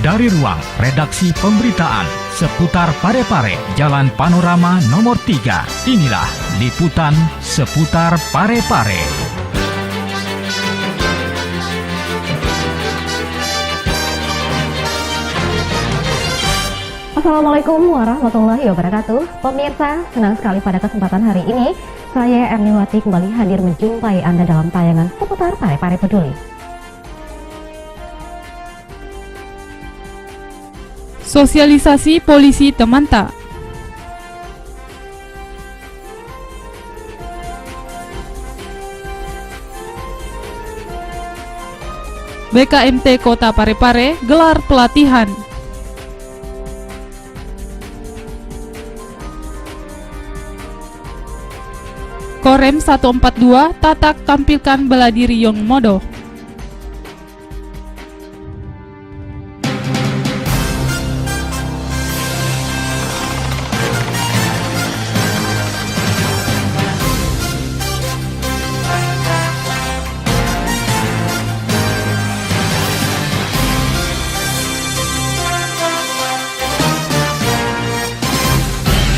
Dari ruang redaksi pemberitaan seputar Parepare, Jalan Panorama nomor 3, inilah liputan seputar Parepare. Assalamualaikum warahmatullahi wabarakatuh. Pemirsa, senang sekali pada kesempatan hari ini saya Erniwati kembali hadir menjumpai Anda dalam tayangan seputar Parepare Peduli. Sosialisasi polisi Temanta. BKMT Kota Parepare gelar pelatihan. Korem 142 Tatak tampilkan bela diri Yon Modo.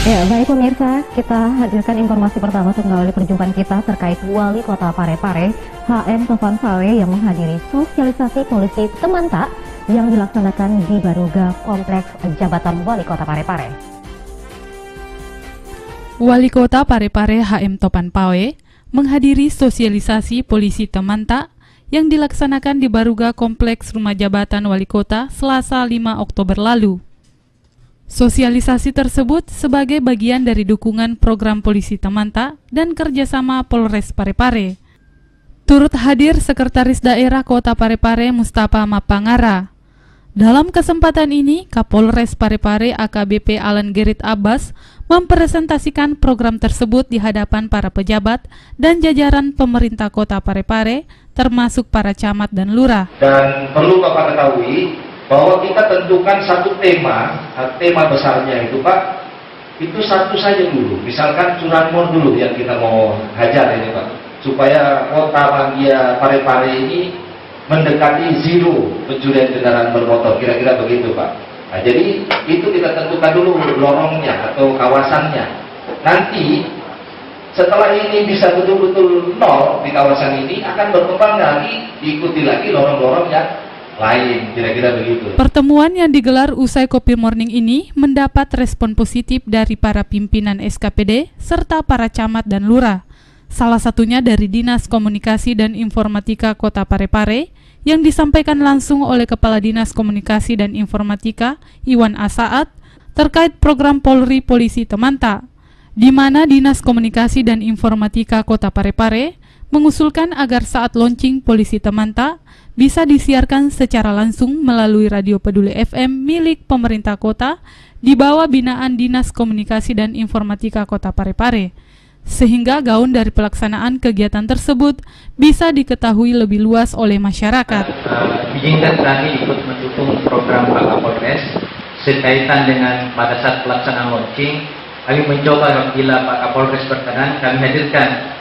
Ya, baik pemirsa, kita hadirkan informasi pertama untuk mengawali perjumpaan kita terkait Wali Kota Parepare, HM Tovan Pawe yang menghadiri sosialisasi polisi Temanta yang dilaksanakan di Baruga Kompleks Jabatan Wali Kota Parepare. Wali Kota Parepare HM Tovan Pawe menghadiri sosialisasi polisi Temanta yang dilaksanakan di Baruga Kompleks Rumah Jabatan Wali Kota Selasa 5 Oktober lalu. Sosialisasi tersebut sebagai bagian dari dukungan program polisi Temanta dan kerjasama Polres Parepare. Turut hadir Sekretaris Daerah Kota Parepare Mustafa Mapangara. Dalam kesempatan ini, Kapolres Parepare AKBP Alan Gerit Abbas mempresentasikan program tersebut di hadapan para pejabat dan jajaran pemerintah Kota Parepare, termasuk para camat dan lurah. Dan perlu Bapak ketahui bahwa kita tentukan satu tema besarnya itu Pak, itu satu saja dulu. Misalkan curanmor dulu yang kita mau hajar ini Pak, supaya kota Manggia Parepare ini mendekati zero pencurian kendaraan bermotor, kira-kira begitu Pak. Nah, jadi itu kita tentukan dulu lorongnya atau kawasannya. Nanti setelah ini bisa betul-betul nol di kawasan ini, akan berkembang lagi, diikuti lagi lorong-lorong yang lain, kira-kira begitu. Pertemuan yang digelar usai Kopi Morning ini mendapat respon positif dari para pimpinan SKPD serta para camat dan lurah. Salah satunya dari Dinas Komunikasi dan Informatika Kota Parepare yang disampaikan langsung oleh Kepala Dinas Komunikasi dan Informatika Iwan Asaat terkait program Polri Polisi Temanta, di mana Dinas Komunikasi dan Informatika Kota Parepare mengusulkan agar saat launching Polisi Temanta bisa disiarkan secara langsung melalui Radio Peduli FM milik pemerintah kota di bawah binaan Dinas Komunikasi dan Informatika Kota Parepare, sehingga gaun dari pelaksanaan kegiatan tersebut bisa diketahui lebih luas oleh masyarakat. Izinkan kami ikut mendukung program Pak Kapolres sekaitan dengan pada saat pelaksanaan launching. Kami mencoba bila Pak Kapolres berkenan, kami hadirkan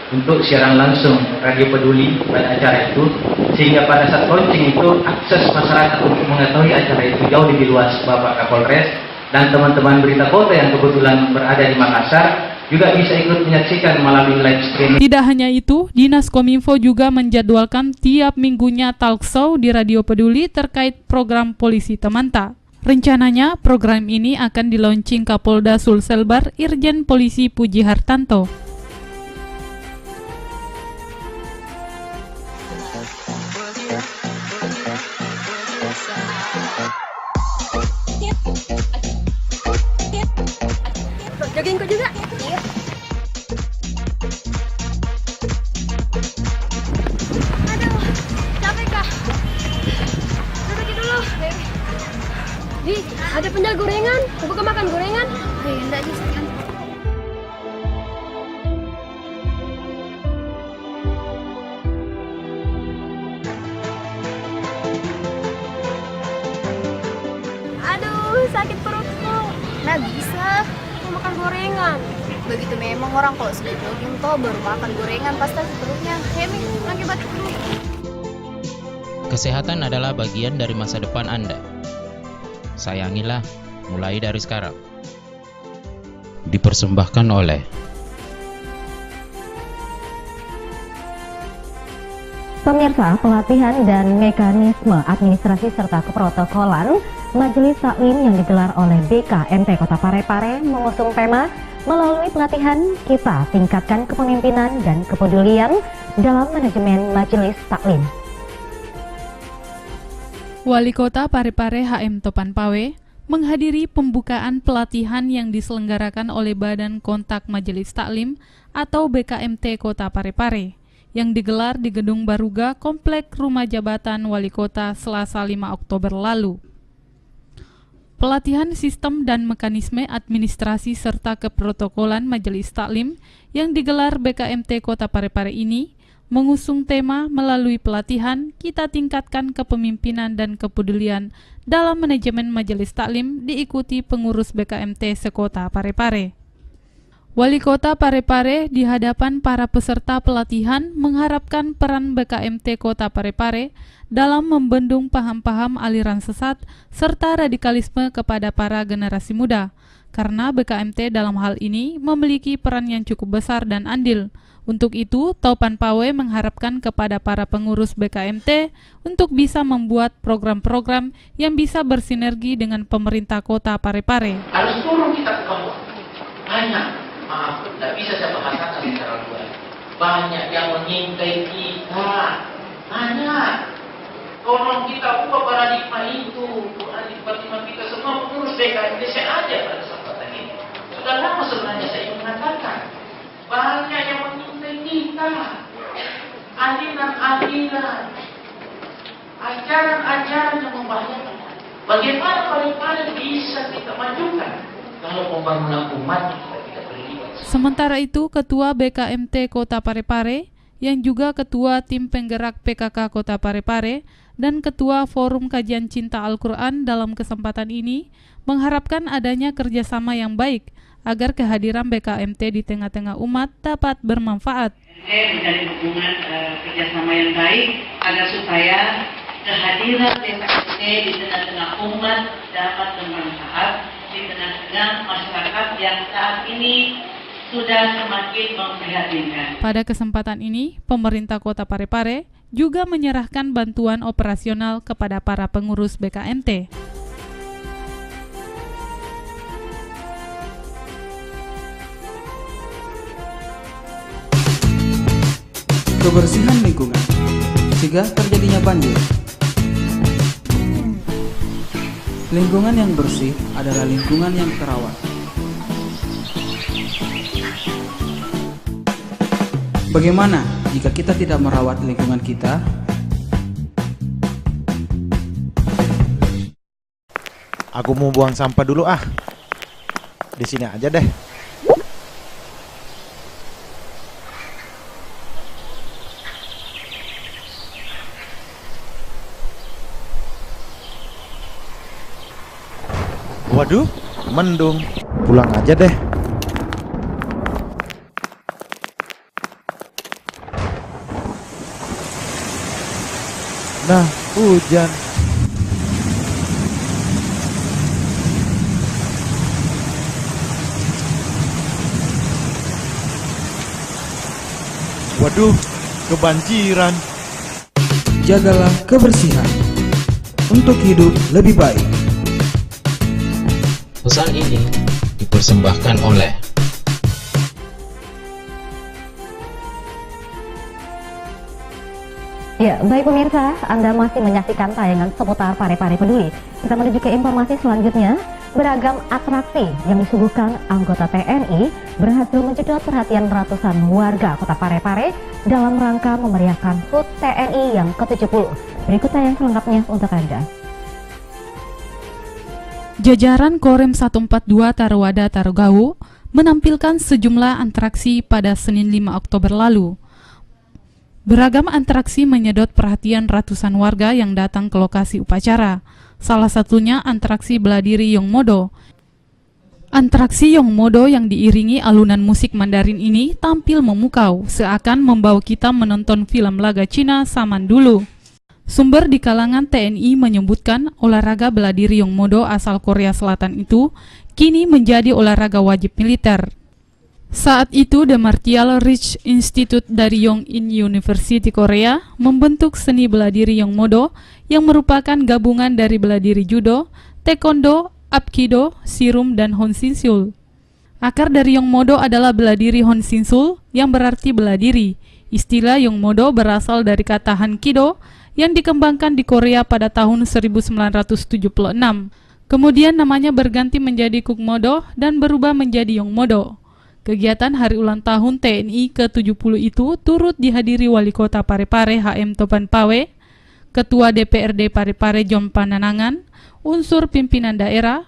untuk siaran langsung Radio Peduli pada acara itu, sehingga pada saat launching itu akses masyarakat untuk mengetahui acara itu jauh lebih luas. Bapak Kapolres dan teman-teman berita kota yang kebetulan berada di Makassar juga bisa ikut menyaksikan melalui live streaming. Tidak hanya itu, Dinas Kominfo juga menjadwalkan tiap minggunya talk show di Radio Peduli terkait program Polisi Temanta. Rencananya program ini akan dilaunching Kapolda Sulselbar Irjen Polisi Puji Hartanto. Jogging kok juga? Iya. Aduh, capek kah? Dudukin dulu. Di, ada penjual gorengan. Buka makan gorengan? Enggak di sana. Aduh, sakit perutku. Nggak bisa. Makan gorengan. Begitu memang orang kalau sudah jogging toh baru makan gorengan pasti perutnya. Hemi, lagi batuk dulu. Kesehatan adalah bagian dari masa depan Anda. Sayangilah mulai dari sekarang. Dipersembahkan oleh Pemirsa, pelatihan dan mekanisme administrasi serta keprotokolan Majelis Taklim yang digelar oleh BKMT Kota Parepare mengusung tema melalui pelatihan kita tingkatkan kepemimpinan dan kepedulian dalam manajemen Majelis Taklim. Wali Kota Parepare HM Topan Pawe menghadiri pembukaan pelatihan yang diselenggarakan oleh Badan Kontak Majelis Taklim atau BKMT Kota Parepare yang digelar di Gedung Baruga Komplek Rumah Jabatan Wali Kota Selasa 5 Oktober lalu. Pelatihan sistem dan mekanisme administrasi serta keprotokolan Majelis Taklim yang digelar BKMT Kota Parepare ini mengusung tema melalui pelatihan kita tingkatkan kepemimpinan dan kepedulian dalam manajemen Majelis Taklim diikuti pengurus BKMT sekota Parepare. Wali Kota Parepare di hadapan para peserta pelatihan mengharapkan peran BKMT Kota Parepare dalam membendung paham-paham aliran sesat serta radikalisme kepada para generasi muda, karena BKMT dalam hal ini memiliki peran yang cukup besar dan andil. Untuk itu, Topan Pawe mengharapkan kepada para pengurus BKMT untuk bisa membuat program-program yang bisa bersinergi dengan pemerintah Kota Parepare. Harus turun kita ke bawah. Banyak, maaf, tidak bisa saya bahasakan secara luas. Banyak yang mengintai kita. Banyak. Tolong kita ubah paradigma itu. Paradigma kita semua pengurus BKMT saya aja pada kesempatan ini. Sudah lama sebenarnya saya mengatakan. Banyak yang mengintai kita. Aliran-aliran. Ajaran-ajaran yang membahayakan. Bagaimana Parepare bisa kita majukan kalau pembangunan umat kita tidak terlibat? Sementara itu, Ketua BKMT Kota Parepare yang juga Ketua Tim Penggerak PKK Kota Parepare dan Ketua Forum Kajian Cinta Al-Quran dalam kesempatan ini mengharapkan adanya kerjasama yang baik agar kehadiran BKMT di tengah-tengah umat dapat bermanfaat. Mencari hubungan kerjasama yang baik agar supaya kehadiran BKMT di tengah-tengah umat dapat bermanfaat di tengah-tengah masyarakat yang saat ini sudah semakin memprihatinkan. Pada kesempatan ini, pemerintah Kota Parepare juga menyerahkan bantuan operasional kepada para pengurus BKMT. Kebersihan lingkungan, cegah terjadinya banjir. Lingkungan yang bersih adalah lingkungan yang terawat. Bagaimana jika kita tidak merawat lingkungan kita? Aku mau buang sampah dulu ah. Di sini aja deh. Waduh, mendung. Pulang aja deh. Nah, hujan. Waduh, kebanjiran. Jagalah kebersihan untuk hidup lebih baik. pesan ini dipersembahkan oleh Ya, baik pemirsa, Anda masih menyaksikan tayangan seputar Parepare Peduli. Kita menuju ke informasi selanjutnya. Beragam atraksi yang disuguhkan anggota TNI berhasil menjedot perhatian ratusan warga Kota Parepare dalam rangka memeriahkan HUT TNI yang ke-70. Berikut tayang selengkapnya untuk Anda. Jajaran Korem 142 Taruwada Tarugawu menampilkan sejumlah atraksi pada Senin 5 Oktober lalu. Beragam atraksi menyedot perhatian ratusan warga yang datang ke lokasi upacara. Salah satunya atraksi beladiri Yongmodo. Atraksi Yongmodo yang diiringi alunan musik Mandarin ini tampil memukau, seakan membawa kita menonton film laga Cina zaman dulu. Sumber di kalangan TNI menyebutkan olahraga bela diri Yongmodo asal Korea Selatan itu kini menjadi olahraga wajib militer. Saat itu, The Martial Arts Institute dari Yongin University Korea membentuk seni bela diri Yongmodo yang merupakan gabungan dari bela diri judo, taekwondo, apkido, sirum, dan honshinsul. Akar dari Yongmodo adalah bela diri honshinsul yang berarti bela diri. Istilah Yongmodo berasal dari kata hankido yang dikembangkan di Korea pada tahun 1976. Kemudian namanya berganti menjadi Kukmodo dan berubah menjadi Yongmodo. Kegiatan hari ulang tahun TNI ke-70 itu turut dihadiri Wali Kota Parepare HM Topan Pawe, Ketua DPRD Parepare Jom Pananangan, unsur pimpinan daerah,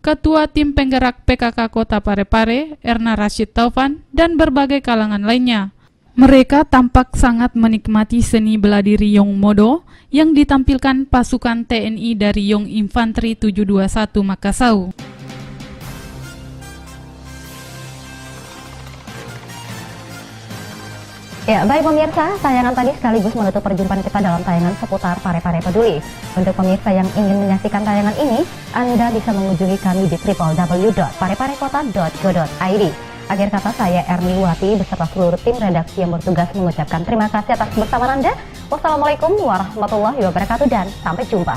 Ketua Tim Penggerak PKK Kota Parepare Erna Rashid Taufan, dan berbagai kalangan lainnya. Mereka tampak sangat menikmati seni bela diri Yongmodo yang ditampilkan pasukan TNI dari Yong Infanteri 721 Makassau. Ya, baik pemirsa, tayangan tadi sekaligus menutup perjumpaan kita dalam tayangan seputar Parepare Peduli. Untuk pemirsa yang ingin menyaksikan tayangan ini, Anda bisa mengunjungi kami di www.pareparekota.go.id. Akhir kata, saya Erni Wati beserta seluruh tim redaksi yang bertugas mengucapkan terima kasih atas kebersamaan Anda. Wassalamualaikum warahmatullahi wabarakatuh dan sampai jumpa.